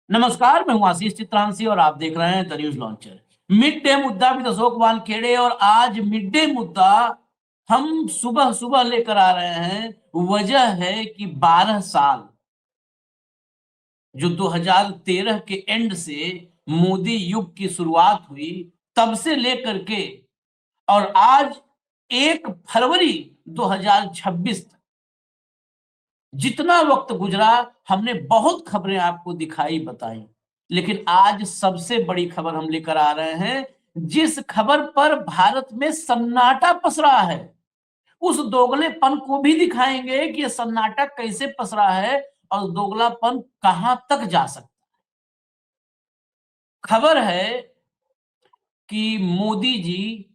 नमस्कार, मैं हूं आशीष चित्रांशी और आप देख रहे हैं the news launcher. Mid day मुद्दा विद अशोक वानखेड़े। और आज मिड डे मुद्दा हम सुबह सुबह लेकर आ रहे हैं। वजह है कि 12 साल जो 2013 के एंड से मोदी युग की शुरुआत हुई, तब से लेकर के और आज 1 फरवरी 2026 तक जितना वक्त गुजरा, हमने बहुत खबरें आपको दिखाई बताई, लेकिन आज सबसे बड़ी खबर हम लेकर आ रहे हैं, जिस खबर पर भारत में सन्नाटा पसरा है। उस दोगलेपन को भी दिखाएंगे कि ये सन्नाटा कैसे पसरा है और दोगलापन कहां तक जा सकता है। खबर है कि मोदी जी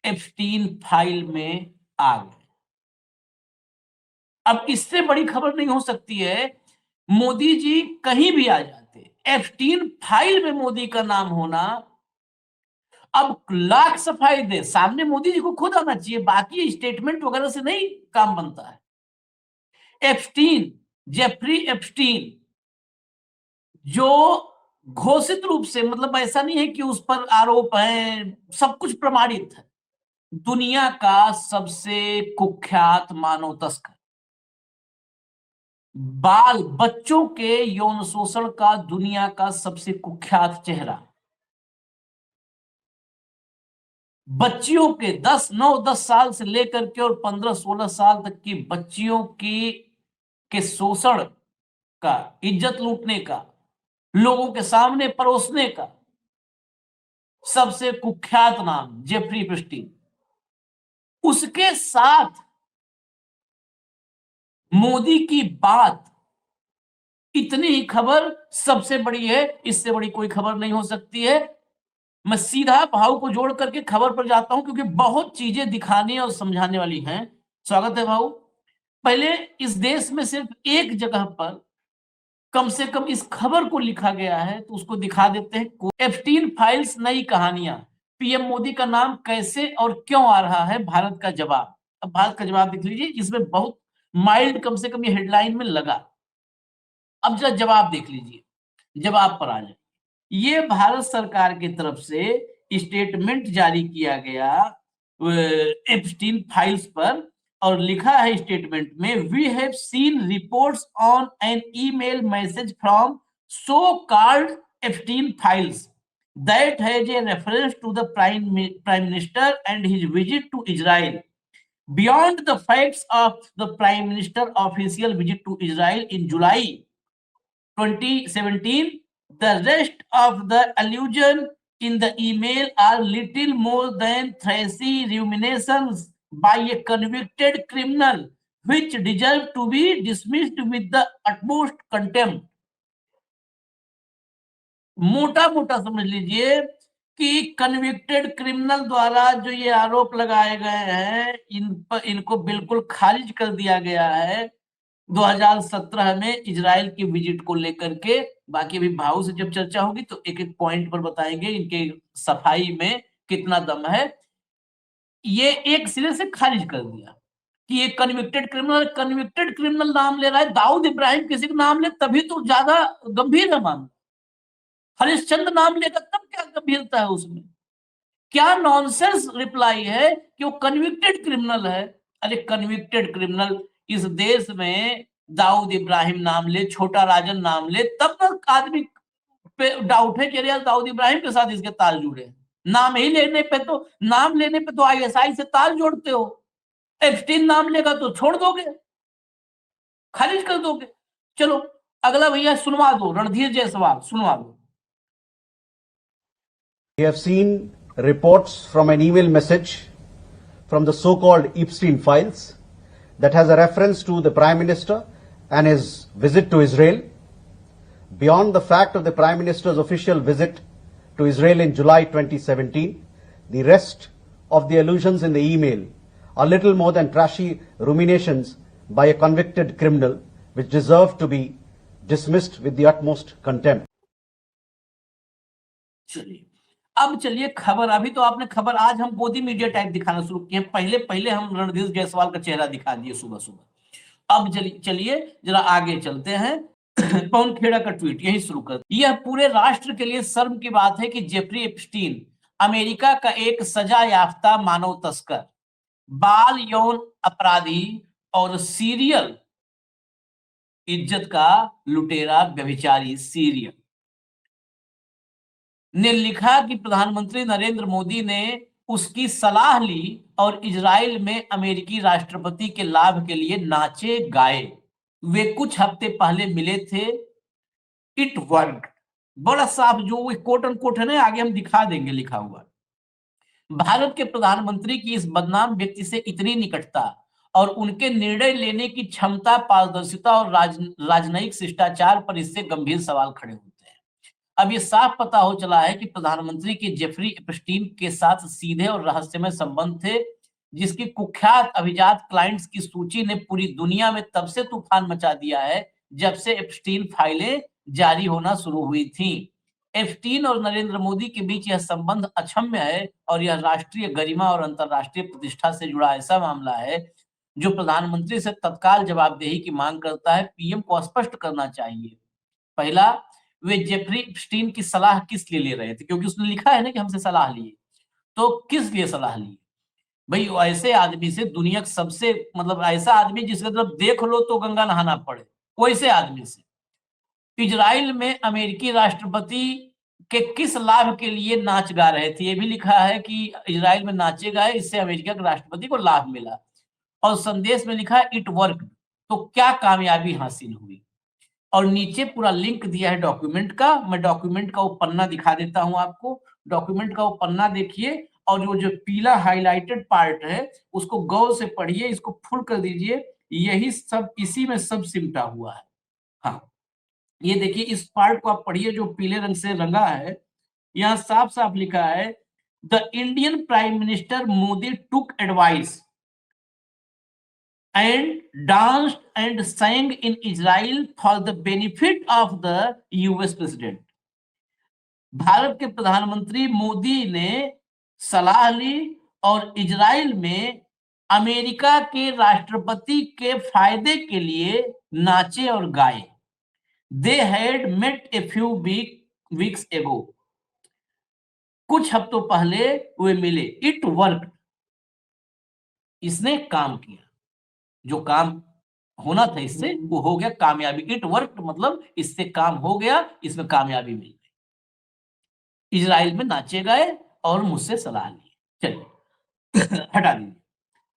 एप्स्टीन फाइल में आ गए। अब इससे बड़ी खबर नहीं हो सकती है। मोदी जी कहीं भी आ जाते, एप्स्टीन फाइल में मोदी का नाम होना, अब लाख सफाई दे, सामने मोदी जी को खुद आना चाहिए, बाकी स्टेटमेंट वगैरह से नहीं काम बनता है। एप्स्टीन, जेफरी एप्स्टीन, जो घोषित रूप से, मतलब ऐसा नहीं है कि उस पर आरोप है, सब कुछ प्रमाणित है, दुनिया का सबसे कुख्यात मानव तस्कर, बाल बच्चों के यौन शोषण का दुनिया का सबसे कुख्यात चेहरा, बच्चियों के 9-10 साल से लेकर के और 15-16 साल तक की बच्चियों की के शोषण का, इज्जत लूटने का, लोगों के सामने परोसने का सबसे कुख्यात नाम जेफरी एप्स्टीन। उसके साथ मोदी की बात, इतनी ही खबर सबसे बड़ी है, इससे बड़ी कोई खबर नहीं हो सकती है। मैं सीधा भाव को जोड़ करके खबर पर जाता हूं, क्योंकि बहुत चीजें दिखाने और समझाने वाली हैं। स्वागत है भाऊ। पहले इस देश में सिर्फ एक जगह पर कम से कम इस खबर को लिखा गया है, तो उसको दिखा देते हैं। एप्स्टीन फाइल्स, नई कहानियां, पीएम मोदी का नाम कैसे और क्यों आ रहा है, भारत का जवाब। अब भारत का जवाब देख लीजिए, इसमें बहुत माइल्ड, कम से कम ये हेडलाइन में लगा। अब जरा जवाब देख लीजिए, जवाब पर आ जाए। ये भारत सरकार की तरफ से स्टेटमेंट जारी किया गया एप्स्टीन फाइल्स पर, और लिखा है स्टेटमेंट में, we have seen reports on an email message from so called Epstein files that has a reference to the prime minister and his visit to Israel. Beyond the facts of the Prime Minister official visit to Israel in July 2017, the rest of the allusion in the email are little more than thrashy ruminations by a convicted criminal, which deserve to be dismissed with the utmost contempt. मोटा मोटा समझ लीजिए कि convicted criminal द्वारा जो ये आरोप लगाए गए हैं, इनको बिल्कुल खारिज कर दिया गया है 2017 में इजराइल की विजिट को लेकर के। बाकी अभी भाव से जब चर्चा होगी तो एक एक पॉइंट पर बताएंगे, इनके सफाई में कितना दम है। ये एक सिरे से खारिज कर दिया कि ये कन्विक्टेड क्रिमिनल नाम ले रहा है। दाऊद इब्राहिम किसी का नाम ले तभी तो ज्यादा गंभीर है मामला, हरिश्चंद्र नाम लेकर तब क्या गंभीरता है उसमें। क्या नॉनसेंस रिप्लाई है कि वो कन्विक्टेड क्रिमिनल है। अरे कन्विक्टेड क्रिमिनल इस देश में दाऊद इब्राहिम नाम ले, छोटा राजन नाम ले, तब तक आदमी पे डाउट है कि अरे यार दाऊद इब्राहिम के साथ इसके ताल जुड़े। नाम लेने पे तो आईएसआई से ताल जोड़ते हो, एप्स्टीन नाम लेगा तो छोड़ दोगे, खारिज कर दोगे। चलो अगला भैया सुनवा दो, रणधीर जायसवाल सुनवा दो। We have seen reports from an email message from the so-called Epstein files that has a reference to the Prime Minister and his visit to Israel. Beyond the fact of the Prime Minister's official visit to Israel in July 2017, the rest of the allusions in the email are little more than trashy ruminations by a convicted criminal which deserve to be dismissed with the utmost contempt. चलिए अब चलिए खबर, अभी तो आपने खबर, आज हम मोदी मीडिया टाइप दिखाना शुरू किए हैं। पहले हम रणधीर जायसवाल का चेहरा दिखा दिए सुबह सुबह। अब चलिए जरा आगे चलते हैं। पवन खेड़ा का ट्वीट यही शुरू कर, यह पूरे राष्ट्र के लिए शर्म की बात है कि जेफरी एप्स्टीन अमेरिका का एक सजा याफ्ता मानव तस्कर, बाल यौन अपराधी और सीरियल इज्जत का लुटेरा व्यभिचारी सीरियल ने लिखा कि प्रधानमंत्री नरेंद्र मोदी ने उसकी सलाह ली और इजराइल में अमेरिकी राष्ट्रपति के लाभ के लिए नाचे गाए। वे कुछ हफ्ते पहले मिले थे। इट वर्क, बड़ा साफ जो कोट एंड कोट है ना, आगे हम दिखा देंगे लिखा हुआ। भारत के प्रधानमंत्री की इस बदनाम व्यक्ति से इतनी निकटता और उनके निर्णय लेने की क्षमता, पारदर्शिता और राजनयिक शिष्टाचार पर इससे गंभीर सवाल खड़े होते हैं। अब ये साफ पता हो चला है कि प्रधानमंत्री के जेफरी एप्स्टीन के साथ सीधे और रहस्यमय संबंध थे, जिसकी कुख्यात अभिजात क्लाइंट्स की सूची ने पूरी दुनिया में तब से तूफान मचा दिया है जब से एप्स्टीन फाइलें जारी होना शुरू हुई थी। एप्स्टीन और नरेंद्र मोदी के बीच यह संबंध अक्षम्य है और यह राष्ट्रीय गरिमा और अंतर्राष्ट्रीय प्रतिष्ठा से जुड़ा ऐसा मामला है जो प्रधानमंत्री से तत्काल जवाबदेही की मांग करता है। पीएम को स्पष्ट करना चाहिए, पहला, वे जेफरी एप्स्टीन की सलाह किस लिए ले रहे थे, क्योंकि उसने लिखा है ना कि हमसे सलाह लिए, तो किस लिए सलाह ली? भाई ऐसे आदमी से, दुनिया का सबसे मतलब ऐसा आदमी जिसके तरफ देख लो तो गंगा नहाना पड़े, वैसे आदमी से इजराइल में अमेरिकी राष्ट्रपति के किस लाभ के लिए नाच गा रहे थे। ये भी लिखा है कि इजराइल में नाचे गाए, इससे अमेरिका के राष्ट्रपति को लाभ मिला। और संदेश में लिखा है इट वर्क, तो क्या कामयाबी हासिल हुई। और नीचे पूरा लिंक दिया है डॉक्यूमेंट का। मैं डॉक्यूमेंट का वो पन्ना दिखा देता हूं आपको। डॉक्यूमेंट का वो पन्ना देखिए और जो पीला हाईलाइटेड पार्ट है उसको गौर से पढ़िए, इसको फुल कर दीजिए। यही सब, इसी में सब सिमटा हुआ है। हाँ, ये देखिए, इस पार्ट को आप पढ़िए जो पीले रंग से रंगा है। यहाँ साफ साफ लिखा है, the Indian prime minister Modi took advice and danced and sang in Israel for the benefit of the US president. Bharat के प्रधानमंत्री मोदी ने सलाह ली और इजराइल में अमेरिका के राष्ट्रपति के फायदे के लिए नाचे और गाए। They had met a few weeks ago. कुछ हफ्तों पहले वे मिले। इट वर्क, इसने काम किया, जो काम होना था इससे वो हो गया, कामयाबी। इट वर्क मतलब इससे काम हो गया, इसमें कामयाबी मिल गई। इजराइल में नाचे गए और मुझसे सलाह ली। चलिए हटा दीजिए।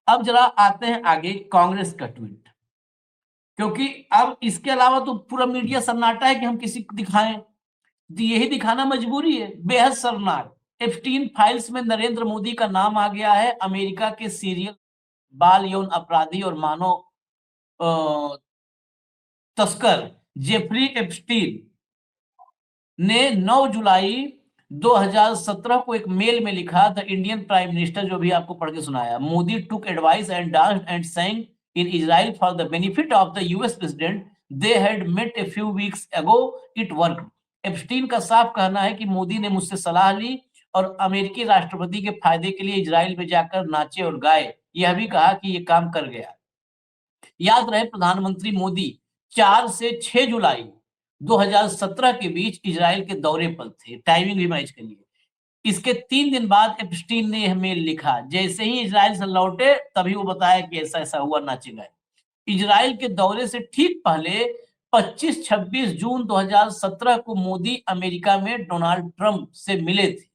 अब जरा आते हैं आगे कांग्रेस का ट्वीट, क्योंकि अब इसके अलावा तो पूरा मीडिया सन्नाटा है कि हम किसी को दिखाएं, तो यही दिखाना मजबूरी है। बेहद शर्मनाक, एप्स्टीन फाइल्स में नरेंद्र मोदी का नाम आ गया है। अमेरिका के सीरियल बाल यौन अपराधी और मानव तस्कर जेफरी एप्स्टीन ने 9 जुलाई 2017 को एक मेल में लिखा, द इंडियन प्राइम मिनिस्टर, जो भी आपको पढ़ के सुनाया, Modi took advice and danced and sang in Israel for the benefit of the US president. They had met a few weeks ago. It worked. Epstein का साफ कहना है कि मोदी ने मुझसे सलाह ली और अमेरिकी राष्ट्रपति के फायदे के लिए इजराइल में जाकर नाचे और गाए। यह भी कहा कि यह काम कर गया। याद रहे, प्रधानमंत्री मोदी 4 से 6 जुलाई 2017 के बीच इजराइल के दौरे पर थे। टाइमिंग भी मैच करिए। इसके 3 दिन बाद एप्स्टीन ने यह मेल लिखा। जैसे ही इजराइल से लौटे तभी वो बताया कि ऐसा ऐसा हुआ, नाचे गए। इजराइल के दौरे से ठीक पहले 25-26 जून 2017 को मोदी अमेरिका में डोनाल्ड ट्रंप से मिले थे।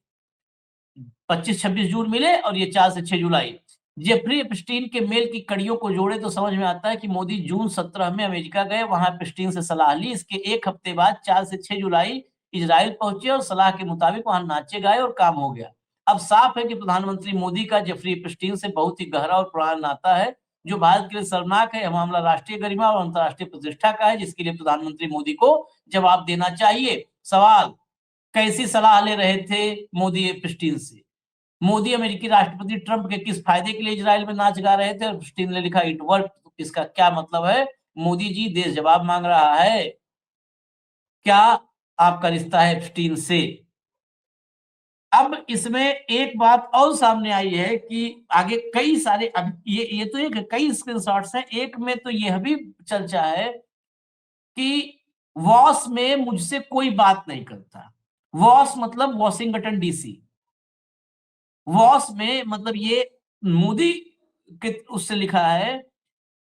25-26 जून मिले और ये 4 से 6 जुलाई। जेफरी एप्स्टीन के मेल की कड़ियों को जोड़े तो समझ में आता है कि मोदी जून 17 में अमेरिका गए, वहां एप्स्टीन से सलाह ली। इसके एक हफ्ते बाद 4 से 6 जुलाई इजराइल पहुंचे और सलाह के मुताबिक वहां नाचे गाए और काम हो गया। अब साफ है कि प्रधानमंत्री मोदी का जेफरी एप्स्टीन से बहुत ही गहरा और पुराना नाता है, जो भारत के लिए शर्मनाक है। यह मामला राष्ट्रीय गरिमा और अंतर्राष्ट्रीय प्रतिष्ठा का है, जिसके लिए प्रधानमंत्री मोदी को जवाब देना चाहिए। सवाल, कैसी सलाह ले रहे थे मोदी एप्स्टीन से? मोदी अमेरिकी राष्ट्रपति ट्रंप के किस फायदे के लिए इजराइल में नाच गा रहे थे? और एप्स्टीन ने लिखा इट वर्क। इसका क्या मतलब है? मोदी जी, देश जवाब मांग रहा है। क्या आपका रिश्ता है एप्स्टीन से? अब इसमें एक बात और सामने आई है कि आगे कई सारे, अब ये तो एक कई स्क्रीनशॉट्स हैं, एक में तो यह भी चर्चा है कि वॉस में मुझसे कोई बात नहीं करता। वॉस मतलब वॉशिंगटन डीसी। वॉस में मतलब ये मोदी के उससे लिखा है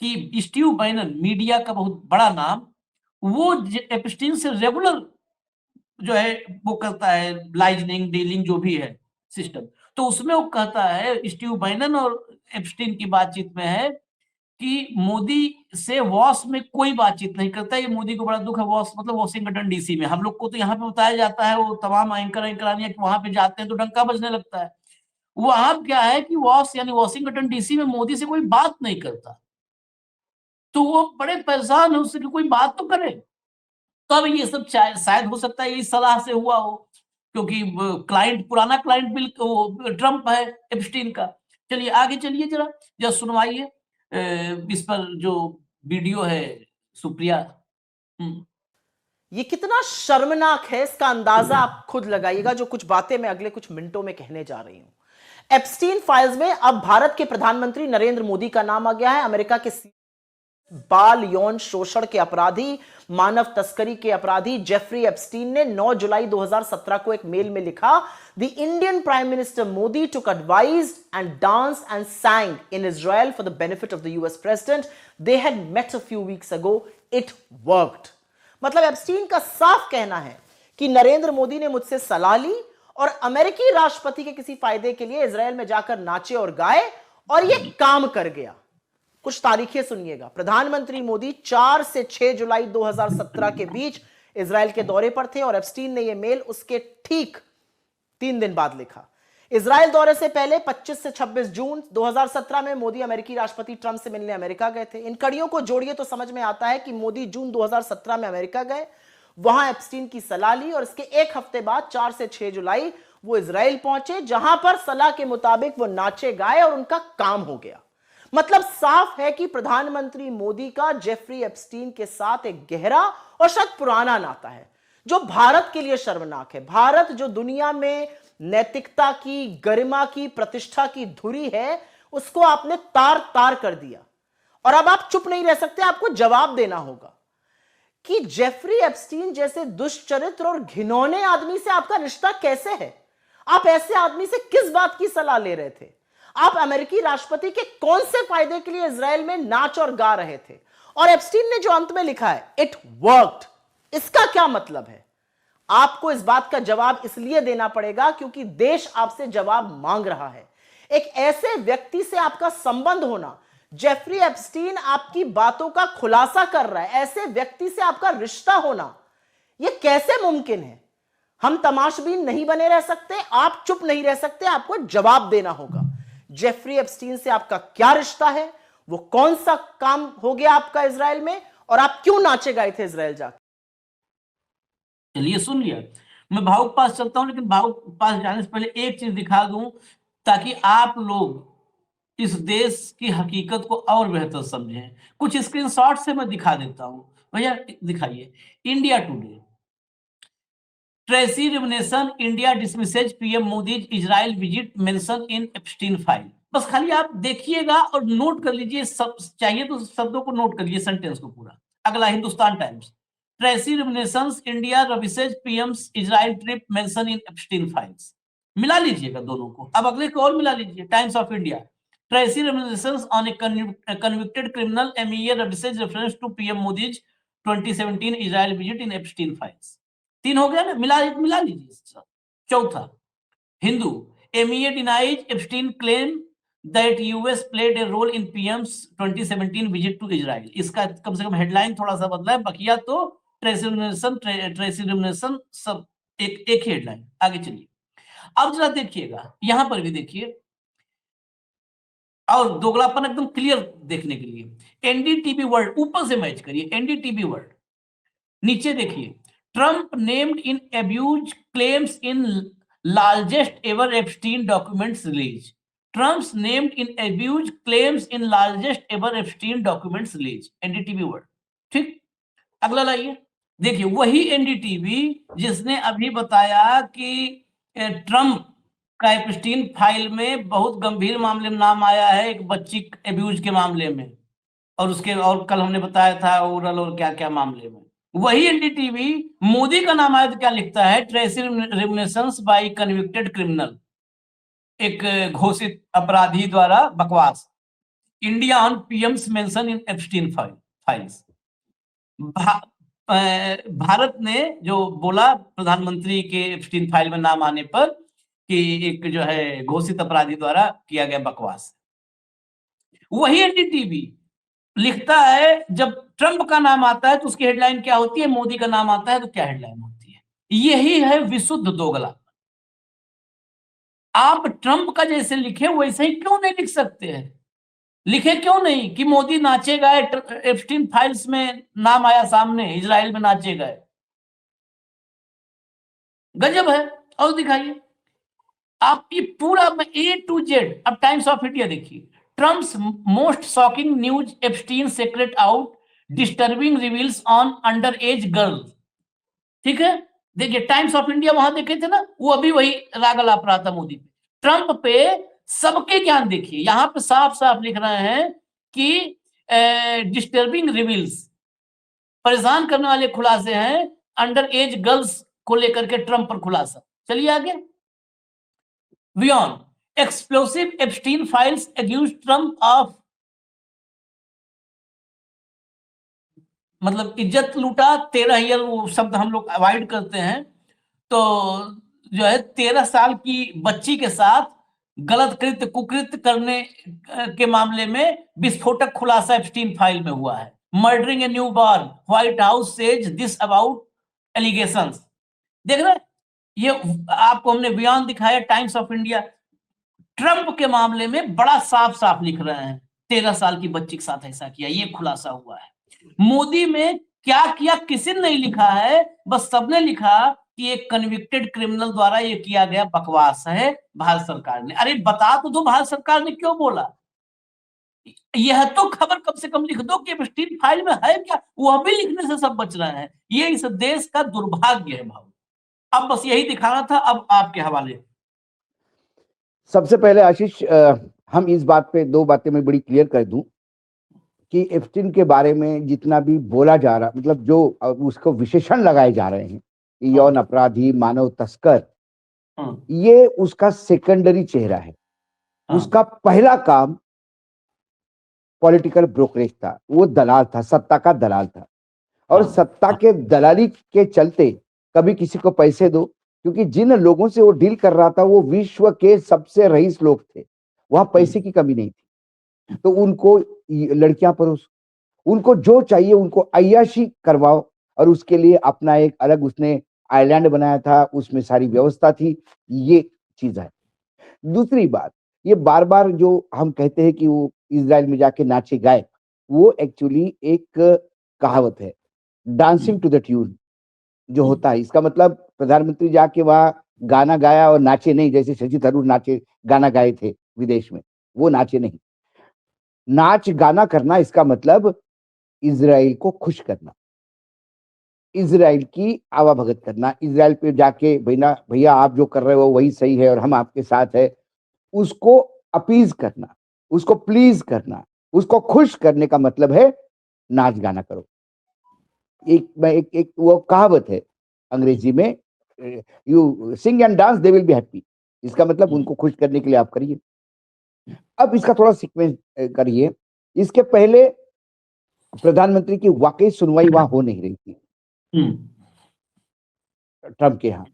कि स्टीव बैनन, मीडिया का बहुत बड़ा नाम, वो एप्स्टीन से रेगुलर जो है वो करता है लाइजनिंग डीलिंग जो भी है सिस्टम। तो उसमें वो कहता है, स्टीव बैनन और एप्स्टीन की बातचीत में है कि मोदी से वॉस में कोई बातचीत नहीं करता। ये मोदी को बड़ा दुख है। वॉस मतलब वॉशिंगटन डीसी में। हम लोग को तो यहाँ पे बताया जाता है, वो तमाम एंकर वहां पे जाते हैं तो डंका बजने लगता है। वहां क्या है कि वॉस यानी वॉशिंगटन डीसी में मोदी से कोई बात नहीं करता। तो वो बड़े परेशान है उससे कि कोई बात तो करे। तो अब ये सब शायद हो सकता है इस सलाह से हुआ हो, क्योंकि क्लाइंट, पुराना क्लाइंट बिल ट्रम्प है एप्स्टीन का। चलिए आगे चलिए, जरा सुनवाइए इस पर जो वीडियो है सुप्रिया। ये कितना शर्मनाक है, इसका अंदाजा आप खुद लगाइएगा, जो कुछ बातें मैं अगले कुछ मिनटों में कहने जा रही हूं। एप्स्टीन फाइल्स में अब भारत के प्रधानमंत्री नरेंद्र मोदी का नाम आ गया है। अमेरिका के बाल यौन शोषण के अपराधी, मानव तस्करी के अपराधी जेफरी एप्स्टीन ने 9 जुलाई 2017 को एक मेल में लिखा, the Indian prime minister Modi took advise and dance and sang in Israel for the benefit of the US president. They had met a few weeks ago. It worked. मतलब Epstein का साफ कहना है कि नरेंद्र मोदी ने मुझसे सलाह ली और अमेरिकी राष्ट्रपति के किसी फायदे के लिए इजराइल में जाकर नाचे और गाए और यह काम कर गया। कुछ तारीखें सुनिएगा। प्रधानमंत्री मोदी 4 से 6 जुलाई 2017 के बीच इजराइल के दौरे पर थे और एप्स्टीन ने यह मेल उसके ठीक 3 दिन बाद लिखा। इजराइल दौरे से पहले 25 से 26 जून 2017 में मोदी अमेरिकी राष्ट्रपति ट्रंप से मिलने अमेरिका गए थे। इन कड़ियों को जोड़िए तो समझ में आता है कि मोदी जून 2017 में अमेरिका गए, वहां एप्स्टीन की सलाह ली और इसके एक हफ्ते बाद 4 से 6 जुलाई वो इजराइल पहुंचे, जहां पर सलाह के मुताबिक वो नाचे गाए और उनका काम हो गया। मतलब साफ है कि प्रधानमंत्री मोदी का जेफरी एप्स्टीन के साथ एक गहरा और शायद पुराना नाता है, जो भारत के लिए शर्मनाक है। भारत जो दुनिया में नैतिकता की, गरिमा की, प्रतिष्ठा की धुरी है, उसको आपने तार तार कर दिया। और अब आप चुप नहीं रह सकते, आपको जवाब देना होगा कि जेफरी एप्स्टीन जैसे दुष्चरित्र और घिनौने आदमी से आपका रिश्ता कैसे है। आप ऐसे आदमी से किस बात की सलाह ले रहे थे? आप अमेरिकी राष्ट्रपति के कौन से फायदे के लिए इजराइल में नाच और गा रहे थे? और एप्स्टीन ने जो अंत में लिखा है, इट वर्कड, इसका क्या मतलब है? आपको इस बात का जवाब इसलिए देना पड़ेगा क्योंकि देश आपसे जवाब मांग रहा है। एक ऐसे व्यक्ति से आपका संबंध होना, जेफरी एप्स्टीन आपकी बातों का खुलासा कर रहा है, ऐसे व्यक्ति से आपका रिश्ता होना, यह कैसे मुमकिन है? हम तमाशबीन नहीं बने रह सकते, आप चुप नहीं रह सकते, आपको जवाब देना होगा। जेफरी एप्स्टीन से आपका क्या रिश्ता है? वो कौन सा काम हो गया आपका इजराइल में, और आप क्यों नाचे गए थे इजराइल जाकर? चलिए सुन लिया। मैं भाव के पास चलता हूं, लेकिन भाव के पास जाने से पहले एक चीज दिखा दूं ताकि आप लोग इस देश की हकीकत को और बेहतर समझें। कुछ स्क्रीनशॉट से मैं दिखा देता हूं। भैया दिखाइए। India Today, trashy rumination, India dismisses PM Modi Israel visit mention in Epstein file. बस खाली आप देखिएगा और नोट कर लीजिए, सब चाहिए तो शब्दों को नोट कर लीजिए, सेंटेंस को पूरा। अगला Hindustan Times, trashy ruminations India revises PM's Israel trip mention in Epstein files. मिला लीजिएगा दोनों को। अब अगले को और मिला लीजिए। Times of India, trashy ruminations on a convicted criminal MEA revises reference to PM Modi's 2017 Israel visit in Epstein files. 3 हो गया ना, मिला लीजिए। चौथा, Hindu, MEA denies Epstein claim that US played a role in PM's 2017 visit to Israel। इसका कम से कम हेडलाइन थोड़ा सा बदला है, बकिया तो ट्रेसी रिवनेशन सब एक हेडलाइन। आगे चलिए। अब जरा देखिएगा, यहां पर भी देखिए, और दोगलापन एकदम क्लियर देखने के लिए एनडीटीवी वर्ल्ड ऊपर से मैच करिए। एनडीटीवी वर्ल्ड नीचे देखिए, Trump named in abuse claims in largest ever Epstein documents release. Trump's named in abuse claims in largest ever Epstein documents release। NDTV world. ठीक, अगला लाइए। देखिए वही एनडीटीवी जिसने अभी बताया कि ट्रंप का एप्स्टीन फाइल में बहुत गंभीर मामले में नाम आया है, एक बच्ची अब्यूज के मामले में, और उसके और कल हमने बताया था ओरल और क्या क्या मामले में। वही एनडीटीवी मोदी का नाम आया तो क्या लिखता है, ट्रेसिंग रेमुनेशंस बाय कन्विक्टेड क्रिमिनल, एक घोषित अपराधी द्वारा बकवास, India on PM's mention in Epstein files. Bharat ने जो बोला प्रधानमंत्री के एप्स्टीन फाइल में नाम आने पर कि एक जो है घोषित अपराधी द्वारा किया गया बकवास, वही एनडीटीवी लिखता है जब ट्रंप का नाम आता है तो उसकी हेडलाइन क्या होती है, मोदी का नाम आता है तो क्या हेडलाइन होती है। यही है विशुद्ध दोगला। आप ट्रंप का जैसे लिखे वैसे ही क्यों नहीं लिख सकते हैं? लिखे क्यों नहीं कि मोदी नाचे गए, एप्स्टीन फाइल्स में नाम आया सामने, इजराइल में नाचे गए। गजब है। और दिखाइए आप ये पूरा A to Z। अब टाइम्स ऑफ इंडिया देखिए, Trump's most shocking news, Epstein secret out, disturbing reveals on under as girl. ठीक है, देखिए टाइम्स ऑफ इंडिया वहां देखे थे ना, वो अभी वही राग लाप रहा था मोदी पे। ट्रंप पे सबके ज्ञान देखिए, यहां पे साफ साफ लिख रहे हैं कि डिस्टर्बिंग रिवील्स, परेशान करने वाले खुलासे हैं अंडर एज गर्ल्स को लेकर के ट्रंप पर खुलासा। चलिए आगे, beyond explosive Epstein files accuse Trump of, मतलब इज्जत लूटा 13 ईयर, वो शब्द हम लोग अवॉइड करते हैं। तो जो है 13 साल की बच्ची के साथ गलत कृत्य कुकृत्य करने के मामले में विस्फोटक खुलासा एप्स्टीन फाइल में हुआ है। Murdering a new born, white house says this about allegations. देख रहे हैं, ये आपको हमने बयान दिखाया टाइम्स ऑफ इंडिया। ट्रंप के मामले में बड़ा साफ साफ लिख रहे हैं, 13 साल की बच्ची के साथ ऐसा किया, ये खुलासा हुआ है। मोदी में क्या किया किसी ने नहीं लिखा है, बस सबने लिखा कि एक कन्विक्टेड क्रिमिनल द्वारा ये किया गया बकवास है भारत सरकार ने। अरे बता तो दो भारत सरकार ने क्यों बोला, यह तो खबर कम से कम लिख दो कि एप्स्टीन फाइल में है क्या, वह भी लिखने से सब बच रहे हैं। ये इस देश का दुर्भाग्य है भाव। अब बस यही दिखाना था, अब आपके हवाले। सबसे पहले आशीष, हम इस बात पे दो बातें मैं बड़ी क्लियर कर दूं कि एप्स्टीन के बारे में जितना भी बोला जा रहा, मतलब जो उसको विशेषण लगाए जा रहे हैं, यौन अपराधी, मानव तस्कर, ये उसका सेकेंडरी चेहरा है। उसका पहला काम पॉलिटिकल ब्रोकरेज था, वो दलाल था, सत्ता का दलाल था। और सत्ता के दलाली के चलते कभी किसी को पैसे दो, क्योंकि जिन लोगों से वो डील कर रहा था वो विश्व के सबसे रईस लोग थे, वहां पैसे की कमी नहीं थी। तो उनको लड़कियां परोस, उनको जो चाहिए उनको अय्याशी करवाओ, और उसके लिए अपना एक अलग उसने आइलैंड बनाया था, उसमें सारी व्यवस्था थी। ये चीज है। दूसरी बात, ये बार बार जो हम कहते हैं कि वो इजराइल में जाके नाचे गाए, वो एक्चुअली एक कहावत है, डांसिंग टू द ट्यून जो होता है। इसका मतलब प्रधानमंत्री जाके वहां गाना गाया और नाचे नहीं, जैसे शशि थरूर नाचे गाना गाए थे विदेश में, वो नाचे नहीं। नाच गाना करना इसका मतलब इजराइल को खुश करना, इजराइल की आवाभगत करना, इजराइल पे जाके भैया आप जो कर रहे हो वही सही है और हम आपके साथ है, उसको अपीज करना, उसको प्लीज करना, उसको खुश करने का मतलब है नाच गाना करो। एक वो कहावत है अंग्रेजी में, you sing and dance they will be happy. इसका मतलब उनको खुश करने के लिए आप करिए। अब इसका थोड़ा सीक्वेंस करिए। इसके पहले प्रधानमंत्री की वाकई सुनवाई वहां हो नहीं रही थी ट्रंप के यहाँ,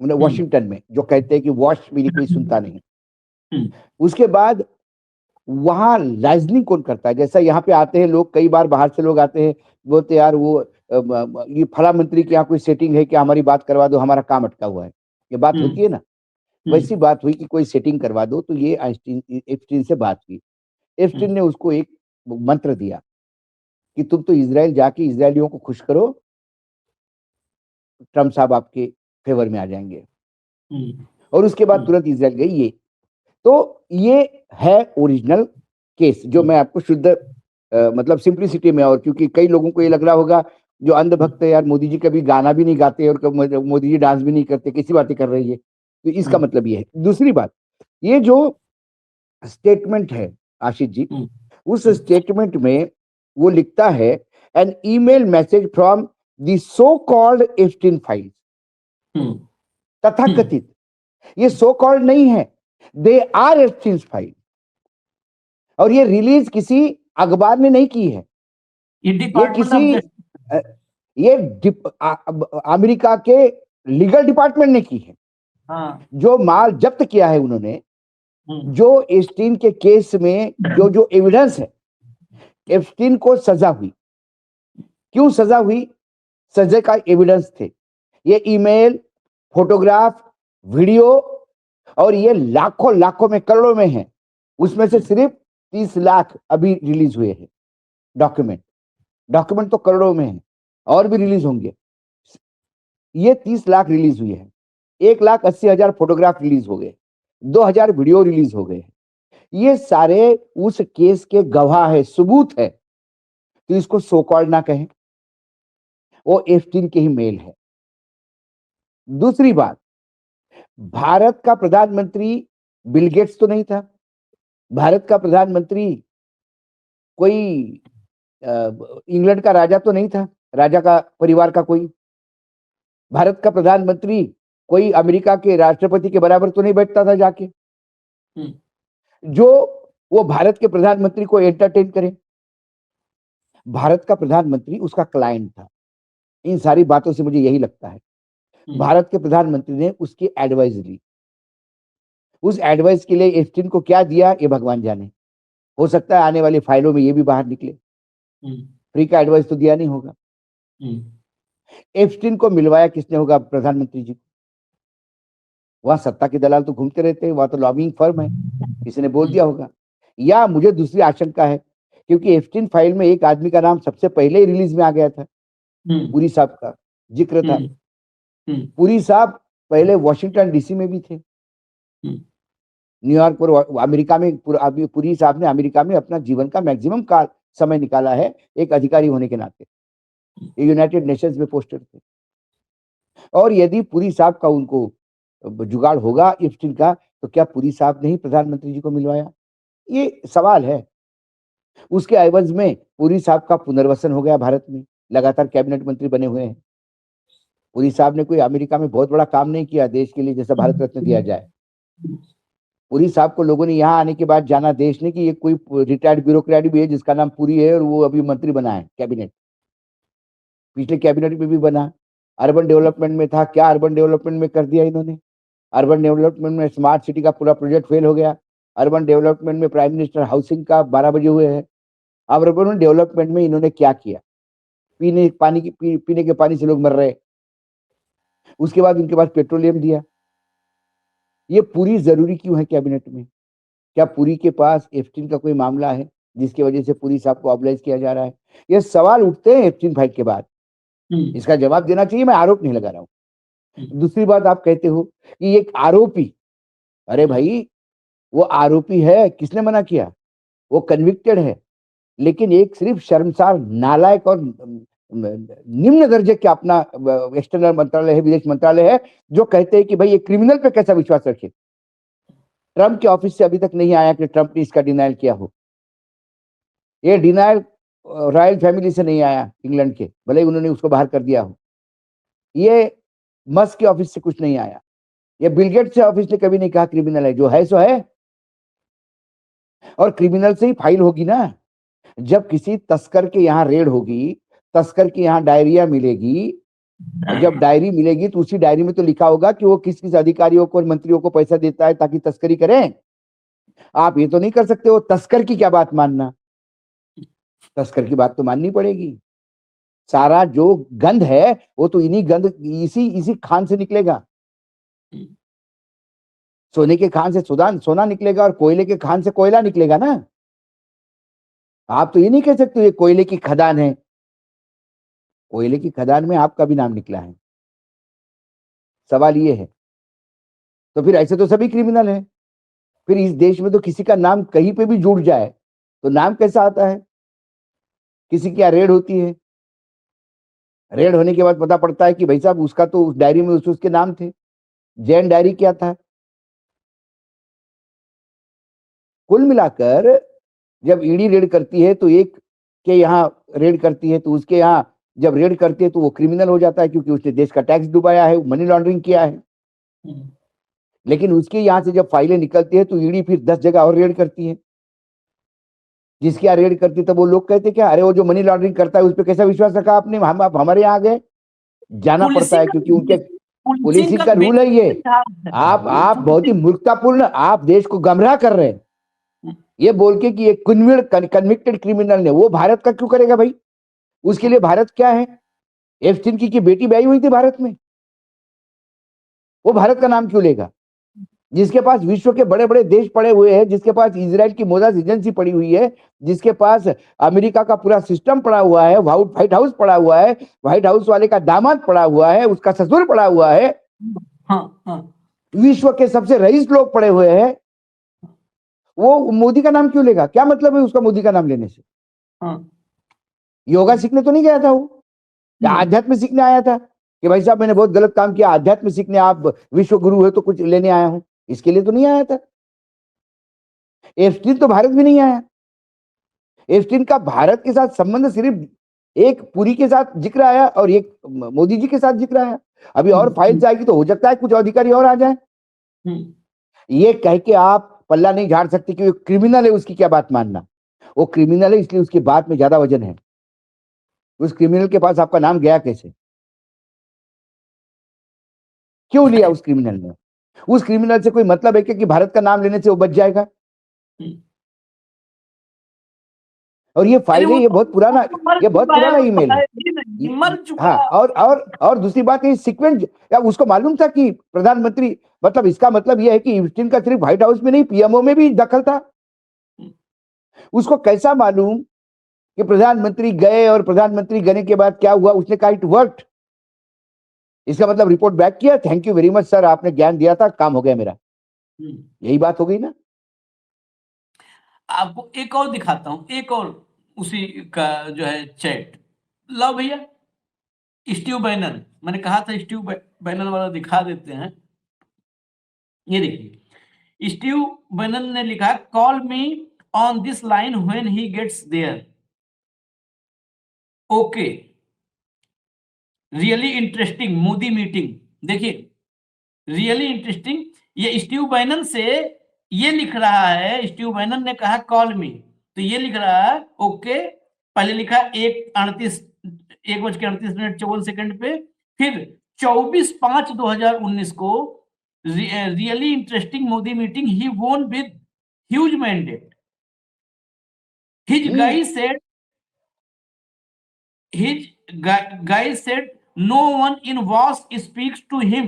वॉशिंगटन में, जो कहते हैं कि वॉश मेरी कोई सुनता नहीं। उसके बाद वहां लाइजनिंग कौन करता है? जैसा यहाँ पे आते हैं लोग, कई बार बाहर से लोग आते हैं, बोलते यार वो ये फला मंत्री के यहाँ कोई सेटिंग है कि हमारी बात करवा दो, हमारा काम अटका हुआ है। ये बात होती है ना, वैसी बात हुई कि कोई सेटिंग करवा दो। तो ये एप्स्टीन से बात की। एप्स्टीन ने उसको एक मंत्र दिया कि तुम तो इजराइल जाके इजरायलियों को खुश करो, ट्रंप साहब आपके फेवर में आ जाएंगे। और उसके बाद तुरंत इजराइल गई। ये तो ये है ओरिजिनल केस, जो मैं आपको शुद्ध मतलब सिंप्लिसिटी में, और क्योंकि कई लोगों को ये लग रहा होगा जो अंधभक्त है, यार मोदी जी कभी गाना भी नहीं गाते और मोदी जी डांस भी नहीं करते, कैसी बातें कर रही है, तो इसका मतलब ये है। दूसरी बात, ये जो स्टेटमेंट है आशीष जी, उस स्टेटमेंट में वो लिखता है an email message from the so called Epstein files, hmm, तथाकथित, ये सो कॉल्ड नहीं है, दे आर एप्स्टीन फाइल। और ये रिलीज किसी अखबार ने नहीं की है, ये ये डिपार्टमेंट ऑफ किसी जस्टिस। ये अमेरिका के लीगल डिपार्टमेंट ने की है। हाँ। जो माल जब्त किया है उन्होंने, हम्म, जो एप्स्टीन के केस में जो जो एविडेंस है, एप्स्टीन को सजा हुई। क्यों सजा हुई? सजा का एविडेंस थे ये ईमेल, फोटोग्राफ, वीडियो, और ये लाखों लाखों में, करोड़ों में है। उसमें से सिर्फ 30 लाख अभी रिलीज हुए हैं डॉक्यूमेंट। डॉक्यूमेंट तो करोड़ों में है, और भी रिलीज होंगे। ये 30 लाख रिलीज हुए हैं, 1,80,000 फोटोग्राफ रिलीज हो गए, 2,000 वीडियो रिलीज हो गए। ये सारे उस केस के गवाह है, सबूत है। तो इसको सो कॉल्ड ना कहें, वो एप्स्टीन के ही मेल है। दूसरी बात, भारत का प्रधानमंत्री बिल गेट्स तो नहीं था। भारत का प्रधानमंत्री कोई इंग्लैंड का राजा तो नहीं था, राजा का परिवार का कोई। भारत का प्रधानमंत्री कोई अमेरिका के राष्ट्रपति के बराबर तो नहीं बैठता था जाके, हम्म, जो वो भारत के प्रधानमंत्री को एंटरटेन करे। भारत का प्रधानमंत्री उसका क्लाइंट था। इन सारी बातों से मुझे यही लगता है, भारत के प्रधानमंत्री ने उसकी एडवाइस ली। उस एडवाइस के लिए एप्स्टीन को क्या दिया ये भगवान जाने। हो सकता है आने वाली फाइलों में ये भी बाहर निकले। फ्री का एडवाइस तो दिया नहीं होगा। एप्स्टीन को मिलवाया किसने होगा? प्रधानमंत्री जी को। वहां सत्ता के दलाल तो घूमते रहते हैं, वहां तो लॉबिंग फर्म है, किसी ने बोल दिया होगा। या मुझे दूसरी आशंका है, क्योंकि एप्स्टीन फाइल में एक आदमी का नाम सबसे पहले ही रिलीज में आ गया था, पुरी साहब का जिक्र था। पुरी साहब पहले वॉशिंगटन डीसी में भी थे, न्यूयॉर्क और अमेरिका में। पुरी साहब ने अमेरिका में अपना जीवन का मैक्सिमम काल समय निकाला है एक अधिकारी होने के नाते। यूनाइटेड नेशंस में पोस्टेड थे। और यदि पुरी साहब का उनको जुगाड़ होगा एप्स्टीन का, तो क्या पुरी साहब ने ही प्रधानमंत्री जी को मिलवाया? ये सवाल है। उसके एवज में पुरी साहब का पुनर्वसन हो गया भारत में, लगातार कैबिनेट मंत्री बने हुए हैं। पुरी साहब ने कोई अमेरिका में बहुत बड़ा काम नहीं किया देश के लिए, जैसा भारत रत्न दिया जाए। पुरी साहब को लोगों ने यहाँ आने के बाद जाना, देश ने, कि ये कोई रिटायर्ड ब्यूरोक्रेट भी है जिसका नाम पुरी है, और वो अभी मंत्री बना है कैबिनेट, पिछले कैबिनेट में भी बना। अर्बन डेवलपमेंट में था, क्या अर्बन डेवलपमेंट में कर दिया इन्होंने। अर्बन डेवलपमेंट में स्मार्ट सिटी का पूरा प्रोजेक्ट फेल हो गया। अर्बन डेवलपमेंट में प्राइम मिनिस्टर हाउसिंग का 12 बजे हुए हैं। अब अर्बन डेवलपमेंट में इन्होंने क्या किया? पीने के पानी से लोग मर रहे। उसके बाद उनके पास पेट्रोलियम दिया। ये पूरी जरूरी क्यों है कैबिनेट में? क्या पुरी के पास एप्स्टीन का कोई मामला है जिसकी वजह से पुरी साहब को ऑबलाइज किया जा रहा है? ये सवाल उठते हैं एप्स्टीन फाइल के बाद। इसका जवाब देना चाहिए। मैं आरोप नहीं लगा रहा हूं। दूसरी बात, आप कहते हो कि एक आरोपी, अरे भाई वो आरोपी है, किसने मना किया? वो कन्विक्टेड है। लेकिन एक सिर्फ शर्मसार, नालायक और निम्न दर्जे के अपना एक्सटर्नल मंत्रालय है, विदेश मंत्रालय है, जो कहते हैं कि भाई ये क्रिमिनल पे कैसा विश्वास रखे। ट्रंप के ऑफिस से अभी तक नहीं आया कि ट्रंप ने इसका डिनायल किया हो। ये डिनायल रॉयल फैमिली से नहीं आया इंग्लैंड के, भले ही उन्होंने उसको बाहर कर दिया हो। ये मस्क के ऑफिस से कुछ नहीं आया। ये बिल गेट्स के ऑफिस ने कभी नहीं कहा क्रिमिनल है। जो है सो है। और क्रिमिनल से ही फाइल होगी ना। जब किसी तस्कर के यहाँ रेड होगी, तस्कर के यहाँ डायरिया मिलेगी, और जब डायरी मिलेगी तो उसी डायरी में तो लिखा होगा कि वो किस किस अधिकारियों को और मंत्रियों को पैसा देता है ताकि तस्करी करें। आप ये तो नहीं कर सकते हो तस्कर की क्या बात मानना। तस्कर की बात तो माननी पड़ेगी। सारा जो गंध है वो तो इसी खान से निकलेगा। सोने के खान से सोना निकलेगा, और कोयले के खान से कोयला निकलेगा ना। आप तो ये नहीं कह सकते ये कोयले की खदान है। कोयले की खदान में आपका भी नाम निकला है। सवाल ये है, तो फिर ऐसे तो सभी क्रिमिनल हैं। फिर इस देश में तो किसी का नाम कहीं पे भी जुड़ जाए तो नाम कैसा आता है? किसी की रेड होती है, रेड होने के बाद पता पड़ता है कि भाई साहब उसका तो उस डायरी में उसके नाम थे। जैन डायरी क्या था? कुल मिलाकर जब ईडी रेड करती है तो एक के यहाँ रेड करती है तो उसके यहाँ जब रेड करती है तो वो क्रिमिनल हो जाता है, क्योंकि उसने देश का टैक्स डुबाया है, मनी लॉन्ड्रिंग किया है। लेकिन उसके यहाँ से जब फाइलें निकलती है तो ईडी फिर 10 जगह और रेड करती है। जिसकी यहाँ रेड करती है तब वो लोग कहते क्या, अरे वो जो मनी लॉन्ड्रिंग करता है उस पर कैसा विश्वास रखा आपने, हम आप हमारे यहाँ आ गए। जाना पड़ता है क्योंकि उनके पुलिसिंग का रूल है ये। आप बहुत ही मूर्खतापूर्ण, आप देश को गमराह कर रहे हैं ये बोल के कि एक कन्विक्टेड क्रिमिनल ने वो भारत का क्यों करेगा भाई? उसके लिए भारत क्या है? एप्स्टीन की बेटी ब्याही हुई थी भारत में, वो भारत का नाम क्यों लेगा? जिसके पास विश्व के बड़े बड़े देश पड़े हुए हैं, जिसके पास इजराइल की मोजाज एजेंसी पड़ी हुई है, जिसके पास अमेरिका का पूरा सिस्टम पड़ा हुआ है, व्हाइट हाउस पड़ा हुआ है, व्हाइट हाउस वाले का दामाद पड़ा हुआ है, उसका ससुर पड़ा हुआ है, विश्व के सबसे रईस लोग पड़े हुए हैं, वो मोदी का नाम क्यों लेगा? क्या मतलब है उसका मोदी का नाम लेने से? योगा सीखने तो नहीं गया था वो, या आध्यात्म सीखने आया था कि भाई साहब मैंने बहुत गलत काम किया, आध्यात्म सीखने, आप विश्व गुरु है तो कुछ लेने आया हूं, इसके लिए तो नहीं आया था। एप्स्टीन तो भारत भी नहीं आया। एप्स्टीन का भारत के साथ संबंध सिर्फ एक पुरी के साथ जिक्र आया और एक मोदी जी के साथ जिक्र आया। अभी और फाइल्स आएगी तो हो सकता है कुछ अधिकारी और आ जाए। ये कह के आप पल्ला नहीं झाड़ सकते कि वो क्रिमिनल है, उसकी क्या बात मानना। वो क्रिमिनल है इसलिए उसकी बात में ज्यादा वजन है। उस क्रिमिनल के पास आपका नाम गया कैसे? क्यों लिया उस क्रिमिनल ने? उस क्रिमिनल से कोई मतलब है कि भारत का नाम लेने से वो बच जाएगा? और ये फाइल है, ये बहुत पुराना ईमेल है। मर चुका। हाँ, और दूसरी बात ये सीक्वेंस, क्या उसको मालूम था कि प्रधानमंत्री, मतलब इसका मतलब यह है कि एप्स्टीन का सिर्फ व्हाइट हाउस में नहीं, पीएमओ में भी दखल था। उसको कैसा मालूम कि प्रधानमंत्री गए और प्रधानमंत्री गए के बाद क्या हुआ? उसने कहा इट वर्कड। इसका मतलब रिपोर्ट बैक किया, thank you very much sir, आपने ज्ञान दिया था, काम हो गया मेरा। यही बात हो गई ना। आपको एक और दिखाता हूं, एक और उसी का जो है चैट। लो भैया, स्टीव बैनन, मैंने कहा था स्टीव बैनन वाला दिखा देते हैं। ये देखिए, स्टीव बैनन ने लिखा, call me on this line when he gets there. Okay, really interesting Modi meeting. देखिए, रियली इंटरेस्टिंग, ये स्टीव बैनन से ये लिख रहा है। स्टीव बैनन ने कहा कॉल मी, तो ये लिख रहा है ओके। पहले लिखा 1:38 पे, फिर 24/5/2019 को रियली इंटरेस्टिंग मोदी मीटिंग, ही वोन with huge mandate, his guy said no one in WAS speaks to him.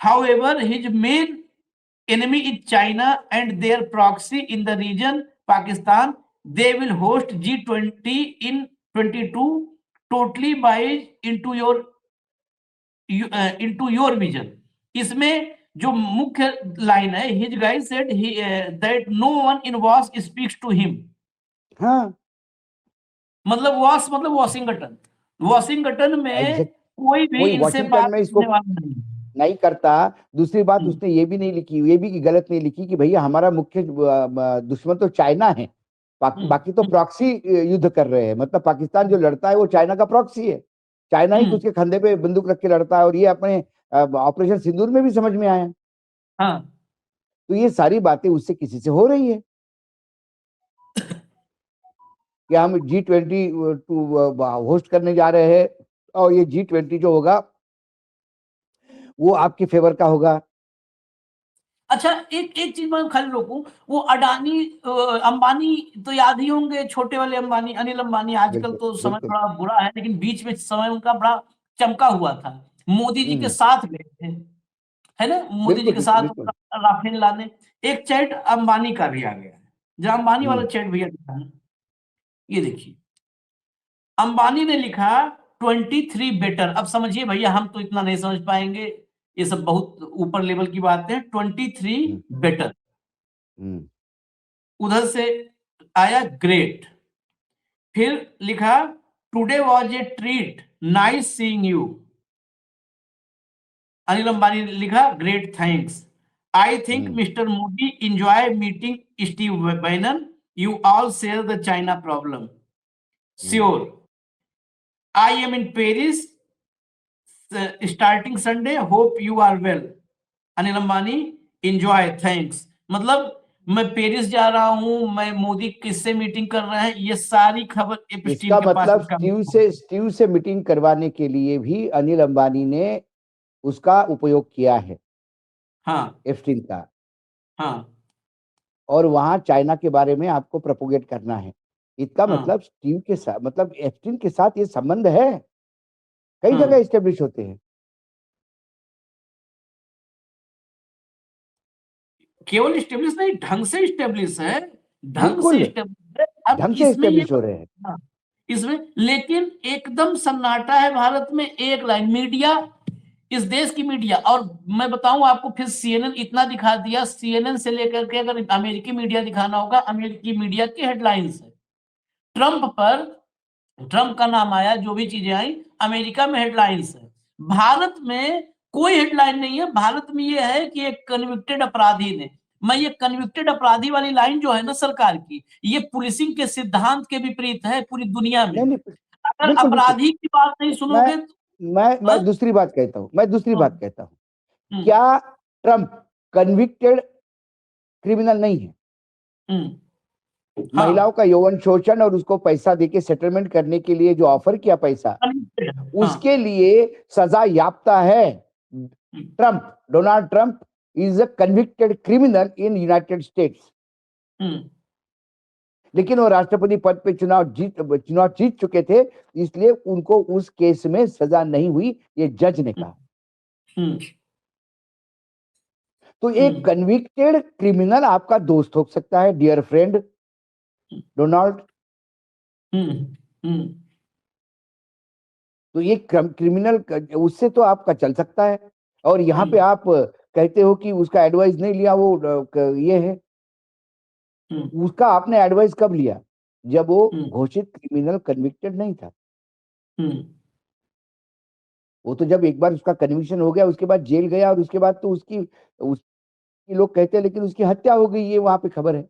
However, his main enemy is China and their proxy in the region, Pakistan. They will host G20 in 22, totally buys into your vision. इसमें जो मुख्य line है, his guy said that no one in WAS speaks to him. हाँ, मतलब was मतलब Washington में कोई भी इनसे वॉशिंगटन बात में इसको करने वाला नहीं करता। दूसरी बात उसने ये भी नहीं लिखी, ये भी गलत नहीं लिखी कि भैया हमारा मुख्य दुश्मन तो चाइना है, बाकी तो प्रॉक्सी युद्ध कर रहे हैं। मतलब पाकिस्तान जो लड़ता है वो चाइना का प्रॉक्सी है, चाइना ही उसके कंधे पे बंदूक रख के लड़ता है। और ये अपने ऑपरेशन सिंदूर में भी समझ में आया। हाँ, तो ये सारी बातें उससे किसी से हो रही है कि हम G20 होस्ट करने जा रहे हैं और ये G20 जो होगा वो आपके फेवर का होगा। अच्छा, एक चीज मैं खाली रोकूं, वो अडानी अंबानी तो याद ही होंगे, छोटे वाले अंबानी, अनिल अंबानी। आजकल तो समय बड़ा बुरा है, लेकिन बीच में समय उनका बड़ा चमका हुआ था। मोदी जी के साथ गए थे, है ना, मोदी जी के साथ राफेल लाने। एक चैट अंबानी का भी आ गया है, जहां अंबानी वाला चैट भैया दिखाना। ये देखिए, अंबानी ने लिखा 23 बेटर। अब समझिए भैया, हम तो इतना नहीं समझ पाएंगे, ये सब बहुत ऊपर लेवल की बात है। 23 बेटर। उधर से आया ग्रेट, फिर लिखा today was a treat, nice seeing you. Anil Ambani ने लिखा great thanks, I think mister Modi enjoy meeting Steve Bannon, you all share the China problem, sure. I am in Paris starting Sunday, hope you are well. Anil Ambani, enjoy, thanks. मतलब मैं Paris जा रहा हूं, मैं मोदी किससे meeting कर रहे हैं, ये सारी खबर एपस्टीन इसका के पास। मतलब स्टीव से मीटिंग करवाने के लिए भी अनिल अंबानी ने उसका उपयोग किया है, हाँ एप्स्टीन का। हाँ और वहां चाइना के बारे में आपको प्रोपोगेट करना है। इसका हाँ मतलब स्टीव के साथ, मतलब एप्स्टीन के साथ ये संबंध है, कई हाँ। जगह इस्टेब्लिश होते हैं। केवल स्टेब्लिश नहीं, ढंग से स्टेब्लिश है, ढंग से बिल्कुल स्टेब्लिश है। अब ढंग से इसमें ये, इस्टेब्लिश हो रहे हैं। हाँ, इसमें लेकिन एकदम सन्नाटा है भारत में। एक लाइन मीडिया, इस देश की मीडिया, और मैं बताऊं आपको, फिर सीएनएन इतना दिखा दिया, सीएनएन से लेकर के अगर अमेरिकी मीडिया दिखाना होगा, अमेरिकी मीडिया की हेडलाइंस है, ट्रंप पर, ट्रंप का नाम आया, जो भी चीजें आई, अमेरिका में हेडलाइंस है। भारत में कोई हेडलाइन नहीं है। भारत में ये है कि एक कन्विक्टेड अपराधी ने, मैं ये कन्विक्टेड अपराधी वाली लाइन जो है ना सरकार की, ये पुलिसिंग के सिद्धांत के विपरीत है पूरी दुनिया में। नहीं नहीं, अगर बिल्कुल बिल्कुल। अपराधी की बात नहीं मैं सुनोगे तो, मैं हाँ? दूसरी बात कहता हूं, मैं दूसरी हाँ, बात कहता हूं। हम्म, क्या ट्रंप कन्विक्टेड क्रिमिनल नहीं है? हाँ, महिलाओं का यौन शोषण और उसको पैसा देके सेटलमेंट करने के लिए जो ऑफर किया पैसा, convicted है, हाँ, उसके लिए सजा याफ्ता है। Trump, Donald Trump is a convicted criminal in United states, लेकिन वो राष्ट्रपति पद पे चुनाव जीत चुके थे, इसलिए उनको उस केस में सजा नहीं हुई, ये जज ने कहा। तो एक कन्विक्टेड क्रिमिनल आपका दोस्त हो सकता है, डियर फ्रेंड डोनाल्ड। तो ये क्रिमिनल उससे तो आपका चल सकता है। और यहाँ पे आप कहते हो कि उसका एडवाइस नहीं लिया, वो ये है। उसका आपने एडवाइस कब लिया? जब वो घोषित क्रिमिनल कन्विक्टेड नहीं था। वो तो जब एक बार उसका कन्विक्शन हो गया, उसके बाद जेल गया, और उसके बाद तो उसकी लोग कहते हैं लेकिन उसकी हत्या हो गई, ये वहां पे खबर है।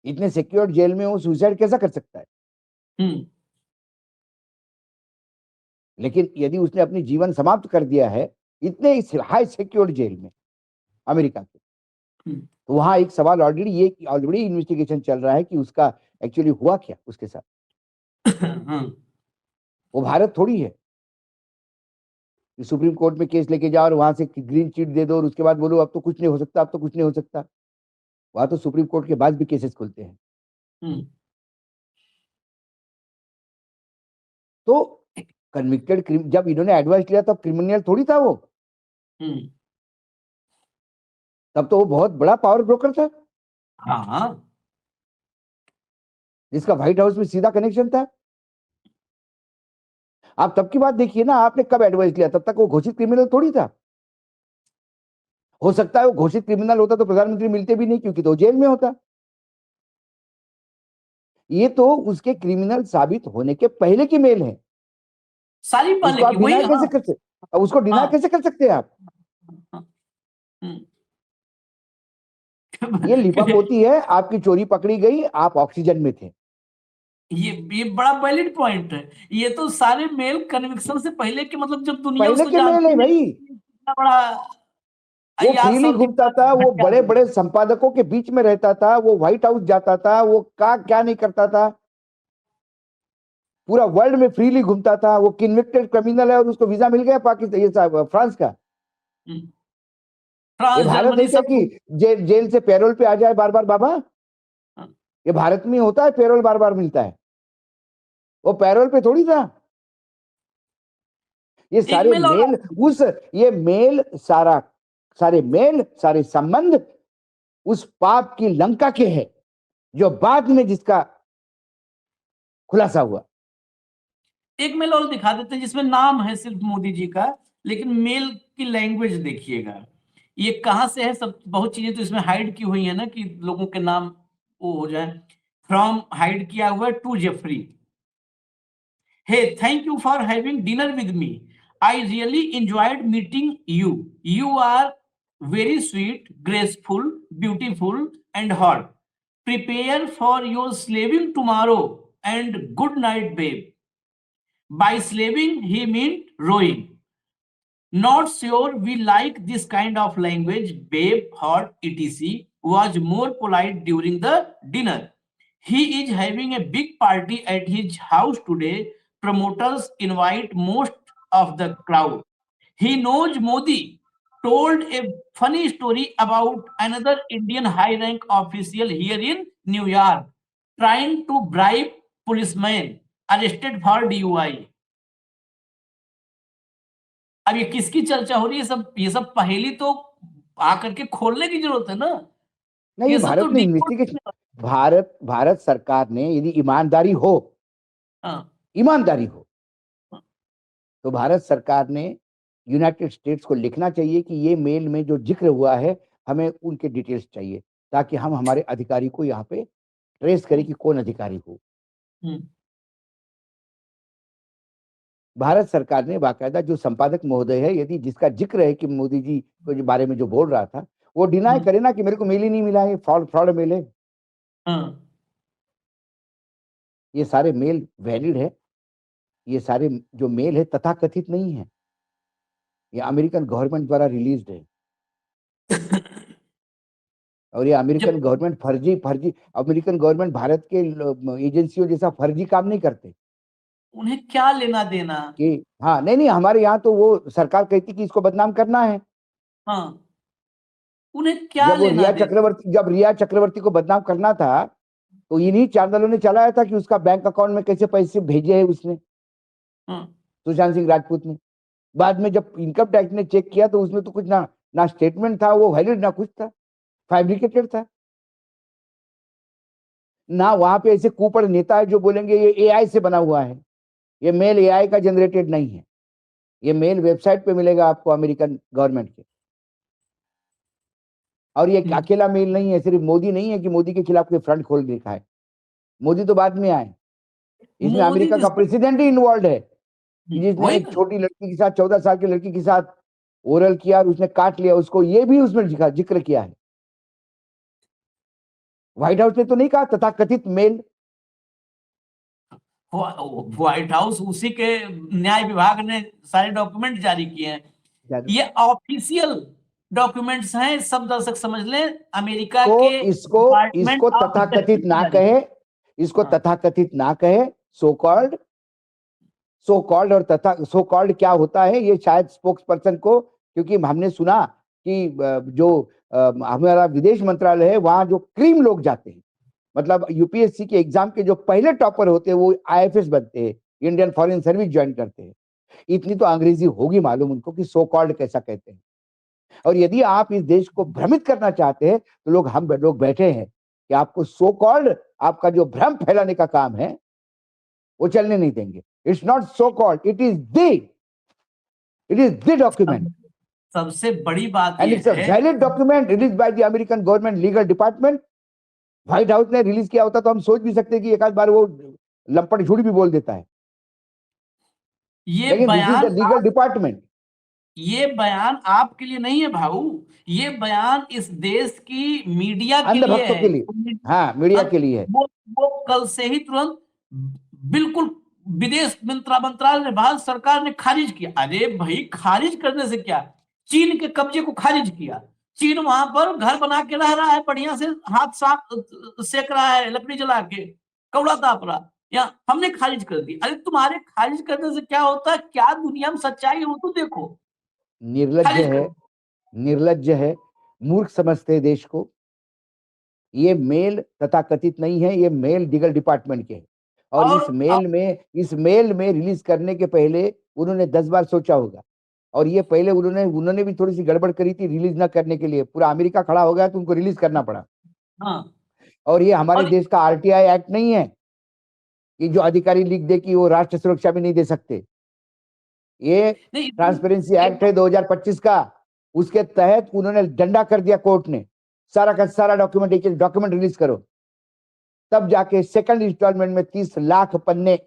इतने सिक्योर्ड जेल में वो सुसाइड कैसा कर सकता है? लेकिन यदि उसने अपनी जीवन समाप्त कर दिया है इतने हाई सिक्योर्ड जेल में अमेरिका के, तो वहां एक सवाल ऑलरेडी इन्वेस्टिगेशन चल रहा है कि उसका एक्चुअली हुआ क्या उसके साथ। वो भारत थोड़ी है कि सुप्रीम कोर्ट में केस लेके जाओ और वहां से ग्रीन चिट दे दो और उसके बाद बोलो अब तो कुछ नहीं हो सकता, अब तो कुछ नहीं हो सकता। वहां तो सुप्रीम कोर्ट के बाद भी केसेस खुलते हैं। तो कन्विक्टेड जब इन्होंने एडवाइस लिया तब क्रिमिनल थोड़ी था वो, तब तो वो बहुत बड़ा पावर ब्रोकर था, जिसका व्हाइट हाउस में सीधा कनेक्शन था। आप तब की बात देखिए ना, आपने कब एडवाइस लिया, तब तक वो घोषित क्रिमिनल थोड़ी था। हो सकता है वो घोषित क्रिमिनल होता तो प्रधानमंत्री मिलते भी नहीं, क्योंकि तो जेल में होता। ये तो उसके क्रिमिनल साबित होने के पहले की मेल है। सारी पहले उसको आप की, वही, डिनाई कैसे कर सकते, उसको डिनाई कैसे कर सकते हैं आप? ये लिपापोती है, आपकी चोरी पकड़ी गई, आप ऑक्सीजन में थे। ये बड़ा वैलिड पॉइंट है। ये तो सारे मेल कन्विक्शन से पहले के, मतलब जब दुनिया पहले उसको के मेल है जानती भाई। नहीं, इतना बड़ा वो अय्याज फ्रीली साहब के घूमता पास था, वो हत्या बड़े हो बड़े गई। संपादकों के बीच में रहता था, वो व्हाइट हाउस जाता था, वो क्या नहीं करता था, पूरा वर्ल्ड में फ्रीली घूमता था। वो कन्विक्टेड क्रिमिनल है और उसको वीजा मिल गया पाकिस्तान, ये फ्रांस का। ये फ्रांस, भारत है जर्मनी क्या सब। कि जेल से पैरोल पे आ जाए बार बार बाबा? ये भारत में होता है, पैरोल बार बार मिलता है, वो पैरोल पे थोड़ी था। ये एक सारे मेल और, मेल सारे मेल सारे संबंध उस पाप की लंका के हैं, जो बाद में जिसका खुलासा हुआ। एक मेल और दिखा देते हैं जिसमें नाम है सिर्फ मोदी जी का, लेकिन मेल की लैंग्वेज देखिएगा ये कहां से है। सब बहुत चीजें तो इसमें हाइड की हुई है ना, कि लोगों के नाम वो हो जाए। फ्रॉम हाइड किया हुआ है, to Jeffrey. Hey, thank you for having dinner with me. I really enjoyed meeting you. You are very sweet, graceful, beautiful, and hot. Prepare for your slaving tomorrow. and good night, babe. By slaving, he meant rowing. Not sure we like this kind of language, babe, hot, etc. Was more polite during the dinner. He is having a big party at his house today. Promoters invite most of the crowd. He knows Modi told a funny story about another Indian high rank official here in New York trying to bribe policemen arrested for DUI. अब ये किसकी चर्चा हो रही है? ये सब पहेली तो आकर के खोलने की जरूरत है ना। नहीं, ये सब भारत तो में decode इन्वेस्टिगेशन, भारत सरकार ने यदि ईमानदारी हो, हाँ, ईमानदारी हो, तो भारत सरकार ने यूनाइटेड स्टेट्स को लिखना चाहिए कि ये मेल में जो जिक्र हुआ है, हमें उनके डिटेल्स चाहिए, ताकि हम हमारे अधिकारी को यहाँ पे ट्रेस करें कि कौन अधिकारी हो। हम्म, भारत सरकार ने बाकायदा जो संपादक महोदय है, यदि जिसका जिक्र है कि मोदी जी के बारे में जो बोल रहा था, वो डिनाई करे ना कि मेरे को मेल ही नहीं मिला है, फ्रॉड मेल है। हाँ, ये सारे मेल वैलिड है, ये सारे जो मेल है तथाकथित नहीं है, ये अमेरिकन गवर्नमेंट द्वारा रिलीज्ड है। और ये अमेरिकन गवर्नमेंट फर्जी अमेरिकन गवर्नमेंट भारत के एजेंसियों जैसा फर्जी काम नहीं करते उन्हें क्या लेना देना। कि हाँ, नहीं, हमारे यहाँ तो वो सरकार कहती कि इसको बदनाम करना है। हाँ, उन्हें क्या लेना देना। जब रिया चक्रवर्ती को बदनाम करना था, तो इन्हीं चैनलों ने चलाया था कि उसका बैंक अकाउंट में कैसे पैसे भेजे हैं उसने, सुशांत सिंह राजपूत ने। बाद में जब इनकम टैक्स ने चेक किया तो उसमें तो कुछ ना स्टेटमेंट था वो वैलिड, ना कुछ था, फैब्रिकेटेड था। ना वहां पे ऐसे कुपड़ नेता है जो बोलेंगे ये एआई से बना हुआ है। ये मेल एआई का जनरेटेड नहीं है, ये मेल वेबसाइट पे मिलेगा आपको अमेरिकन गवर्नमेंट के। और ये अकेला मेल नहीं है, सिर्फ मोदी नहीं है कि मोदी के खिलाफ कोई फ्रंट खोल देखा है। मोदी तो बाद में आए, इसमें अमेरिका का प्रेसिडेंट ही इन्वॉल्व है, जिसने एक छोटी लड़की के साथ, 14 साल की लड़की के साथ ओरल किया और उसने काट लिया उसको, ये भी उसमें जिक्र किया है। व्हाइट हाउस ने तो नहीं कहा तथाकथित मेल। व्हाइट हाउस उसी के न्याय विभाग ने सारे डॉक्यूमेंट जारी किए हैं, ये ऑफिशियल डॉक्यूमेंट्स हैं, सब दर्शक समझ लें। अमेरिका तो के इसको तथाकथित ना कहे, इसको तथाकथित ना कहे, सो कॉल्ड और सो कॉल्ड क्या होता है ये शायद स्पोक्स पर्सन को, क्योंकि हमने सुना कि जो हमारा विदेश मंत्रालय है वहां जो क्रीम लोग जाते हैं, मतलब यूपीएससी के एग्जाम के जो पहले टॉपर होते हैं वो आईएफएस बनते हैं, इंडियन फॉरेन सर्विस ज्वाइन करते हैं। इतनी तो अंग्रेजी होगी मालूम उनको कि सो कॉल्ड कैसा कहते हैं। और यदि आप इस देश को भ्रमित करना चाहते हैं तो हम लोग बैठे हैं कि आपको सो कॉल्ड, आपका जो भ्रम फैलाने का काम है वो चलने नहीं देंगे। It's not so called, it is the document. सबसे बड़ी बात and it's a valid document release by the American government legal department. White house ने रिलीज किया होता तो हम सोच भी सकते कि एक आध बार वो लंपट झूठ भी बोल देता है, लेकिन this is the legal department. ये बयान आपके लिए नहीं है भाऊ, ये बयान इस देश की मीडिया के लिए है। के लिए, हाँ, मीडिया के लिए है। वो कल से ही तुरंत बिल्कुल विदेश मंत्रालय ने, भारत सरकार ने खारिज किया। अरे भाई, खारिज करने से क्या, चीन के कब्जे को खारिज किया। चीन वहां पर घर बना के रह रहा है, बढ़िया से हाथ साफ सेक रहा है, लकड़ी जला के कौड़ा ताप रहा, या हमने खारिज कर दी। अरे तुम्हारे खारिज करने से क्या होता है, क्या दुनिया में सच्चाई है वो तो देखो। निर्लज्ज है, मूर्ख समझते हैं देश को। ये मेल तथाकथित नहीं है, ये मेल लीगल डिपार्टमेंट के है। और इस मेल में रिलीज करने के पहले उन्होंने 10 बार सोचा होगा। और ये पहले उन्होंने भी थोड़ी सी गड़बड़ करी थी रिलीज ना करने के लिए। पूरा अमेरिका खड़ा हो गया तो उनको रिलीज करना पड़ा। हाँ। और ये हमारे देश का आरटीआई एक्ट नहीं है कि जो अधिकारी लिख दे कि वो राष्ट्र सुरक्षा भी नहीं दे सकते। ये ट्रांसपेरेंसी एक्ट है 2025 का, उसके तहत उन्होंने डंडा कर दिया कोर्ट ने, सारा का सारा डॉक्यूमेंट रिलीज करो। तब जाके सेकंड इंस्टॉलमेंट में 30 लाख पन्ने,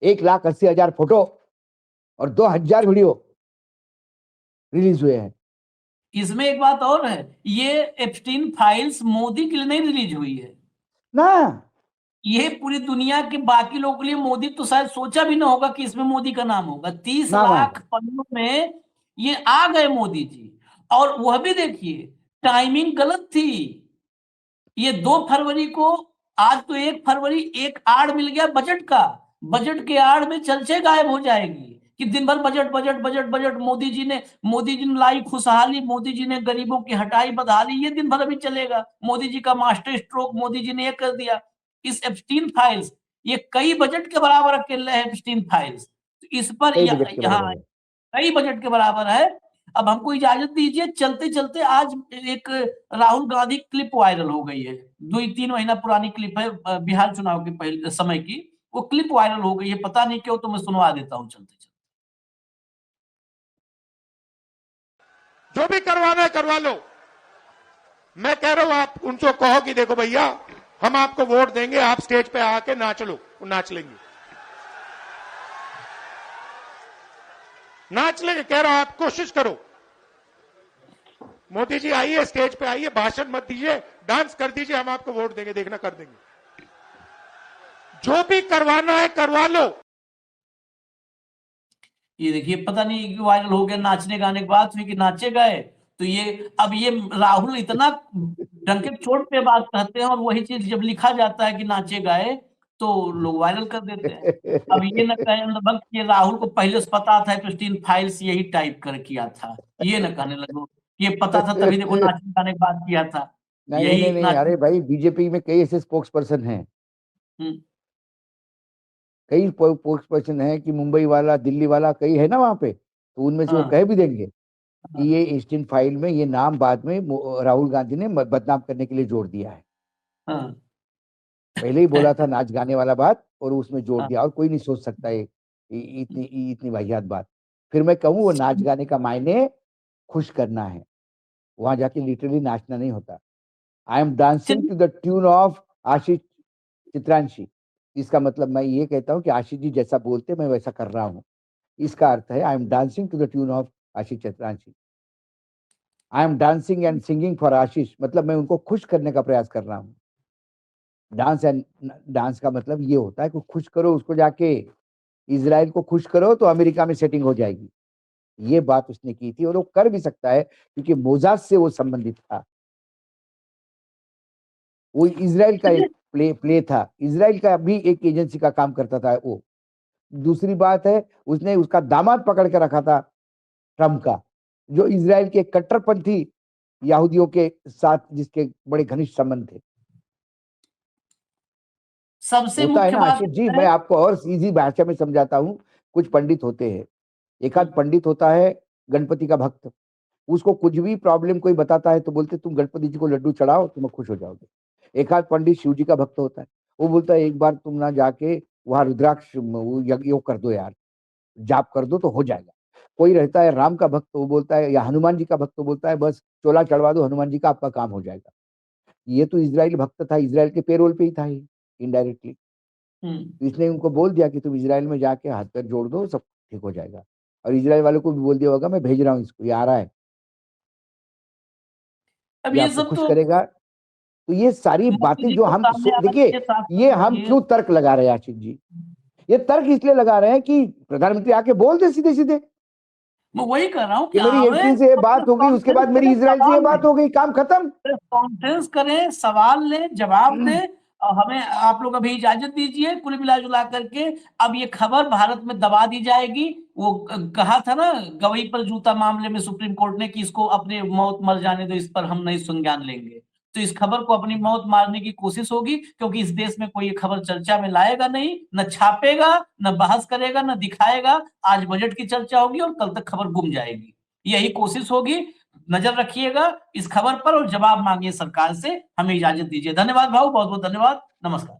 1,80,000 फोटो और 2,000 वीडियो रिलीज हुए हैं। इसमें एक बात और है, ये एप्स्टीन फाइल्स मोदी के लिए नहीं रिलीज हुई है ना, ये पूरी दुनिया के बाकी लोगों के लिए मोदी तो शायद सोचा भी ना होगा कि इसमें मोदी का नाम होगा। 30 ना लाख पन्नों में ये आ गए मोदी जी। और वह भी देखिए टाइमिंग गलत थी। ये 2 फरवरी को, आज तो 1 फरवरी, एक आड़ मिल गया बजट का। बजट के आड़ में चर्चे गायब हो जाएगी कि दिन भर budget budget budget budget. Modi ji ने लाई खुशहाली, मोदी जी ने गरीबों की हटाई बदहाली, ये दिन भर अभी चलेगा। मोदी जी का मास्टर स्ट्रोक, मोदी जी ने ये कर दिया। इस एप्स्टीन फाइल्स, ये कई बजट के बराबर अकेले है एप्स्टीन फाइल्स। इस पर कई बजट के यहाँ बराबर है। कई बजट के बराबर है। अब हमको इजाजत दीजिए, चलते चलते आज एक राहुल गांधी क्लिप वायरल हो गई है। 2-3 महीना पुरानी क्लिप है, बिहार चुनाव के पहले समय की। वो क्लिप वायरल हो गई है, पता नहीं क्यों, तो मैं सुनवा देता हूँ चलते चलते। जो भी करवाना है करवा लो। मैं कह रहा हूं आप उनको कहो कि देखो भैया, हम आपको वोट देंगे, आप स्टेज पे आके नाच लो, वो नाच लेंगे। नाच लेंगे, कह रहा हूं आप कोशिश करो। मोदी जी आइए, स्टेज पे आइए, भाषण मत दीजिए, डांस कर दीजिए, हम आपको वोट देंगे, देखना कर देंगे। जो भी करवाना है करवा लो। ये देखिए, पता नहीं क्यों वायरल हो गया। नाचने गाने की बात हुई कि नाचे गए, तो अब ये राहुल इतना डंके चोट पे बात कहते हैं, और वही चीज जब लिखा जाता है कि नाचे गए तो लोग वायरल कर देते हैं। अब ये न कहें मतलब ये राहुल को पहले से पता था, एप्स्टीन फाइल्स यही टाइप कर किया था, ये न कहने लगो ये पता था तभी देखो नाचने गाने की बात किया था। नहीं नहीं यही नहीं नहीं, नाच। अरे भाई बीजेपी में कई ऐसे स्पोक्स पर्सन हैं, हम्म, कई स्पोक्स पर्सन है कि मुंबई वाला, दिल्ली वाला, कई है ना वहां पे, तो उनमें से वो हाँ, कह भी देंगे हाँ, कि ये ईस्टर्न फाइल में ये नाम बाद में राहुल गांधी ने बदनाम करने के लिए जोड़ दिया है। हाँ, पहले ही बोला था नाच गाने वाला बात, और उसमें जोड़ हाँ। दिया, और कोई नहीं सोच सकता है इतनी इतनी वाहियात बात। फिर मैं कहूँ वो नाच गाने का मायने खुश करना है, वहां जाके लिटरली नाचना नहीं होता। आई एम डांसिंग चलिए, to the tune of Ashish Chitranshi. इसका मतलब मैं ये कहता हूँ कि आशीष जी जैसा बोलते मैं वैसा कर रहा हूँ। इसका अर्थ है I am dancing to the tune of Ashish Chitranshi. I am dancing and singing for Ashish, मतलब मैं उनको खुश करने का प्रयास कर रहा हूँ। डांस का मतलब ये होता है कि खुश करो उसको, जाके इजराइल को खुश करो तो अमेरिका में सेटिंग हो जाएगी। ये बात उसने की थी, और वो कर भी सकता है क्योंकि मोजाद से वो संबंधित था। वो इजराइल का एक प्ले था, इजराइल का भी एक एजेंसी का काम करता था वो। दूसरी बात है, उसने उसका दामाद पकड़ के रखा था ट्रम्प का, जो इजराइल के कट्टरपंथी यहूदियों के साथ जिसके बड़े घनिष्ठ संबंध थे। सबसे होता है मुख्य ना बात आशीष जी, है। मैं आपको और इजी भाषा में समझाता हूँ। कुछ पंडित होते हैं, एक आध पंडित होता है गणपति का भक्त, उसको कुछ भी प्रॉब्लम कोई बताता है तो बोलते तुम गणपति जी को लड्डू चढ़ाओ तुम्हें खुश हो जाओगे। एक आध पंडित शिव जी का भक्त होता है, वो बोलता है एक बार तुम ना जाके वहां रुद्राक्ष योग कर दो यार, जाप कर दो तो हो जाएगा। कोई रहता है राम का भक्त, वो बोलता है, या हनुमान जी का भक्त, तो बोलता है बस चोला चढ़वा दो हनुमान जी का, आपका काम हो जाएगा। ये तो इजराइल भक्त था, इजराइल के पेरोल पे ही था ये इनडायरेक्टली। इसने उनको बोल दिया कि तुम इजराइल में जाके हाथ पैर जोड़ दो सब ठीक हो जाएगा। और इजराइल वालों को भी बोल दिया होगा मैं भेज रहा हूँ इसको, ये आ रहा है, अब ये ये आपको सब खुश तो करेगा। तो ये सारी मोदी बातें जी जो को हम सामने आना देखिए, चाहिए, साफ ये करना हम चाहिए। क्यों तर्क लगा रहे हैं आशीष जी, ये तर्क इसलिए लगा रहे हैं कि प्रधानमंत्री आके बोल दे सीधे सीधे मैं वही कर रहा हूँ कि कि मेरी आवे एप्स्टीन से ये और बात हो गई, उसके कॉन्फ्रेंस बाद मेरी करें, इजराइल से ये सवाल बात हो गई, काम खत्म। कॉन्फ्रेंस करें, सवाल लें, जवाब दें। और हमें आप लोग अभी इजाजत दीजिए। कुल मिला जुला करके अब ये खबर भारत में दबा दी जाएगी। वो कहा था ना गवई पर जूता मामले में सुप्रीम कोर्ट ने कि इसको अपने मौत मर जाने दो, इस पर हम नहीं संज्ञान लेंगे। तो इस खबर को अपनी मौत मारने की कोशिश होगी, क्योंकि इस देश में कोई ये खबर चर्चा में लाएगा नहीं, न छापेगा, न बहस करेगा, न दिखाएगा। आज बजट की चर्चा होगी और कल तक खबर गुम जाएगी। यही कोशिश होगी। नजर रखिएगा इस खबर पर और जवाब मांगिए सरकार से। हमें इजाजत दीजिए। धन्यवाद भाऊ, बहुत बहुत धन्यवाद। नमस्कार।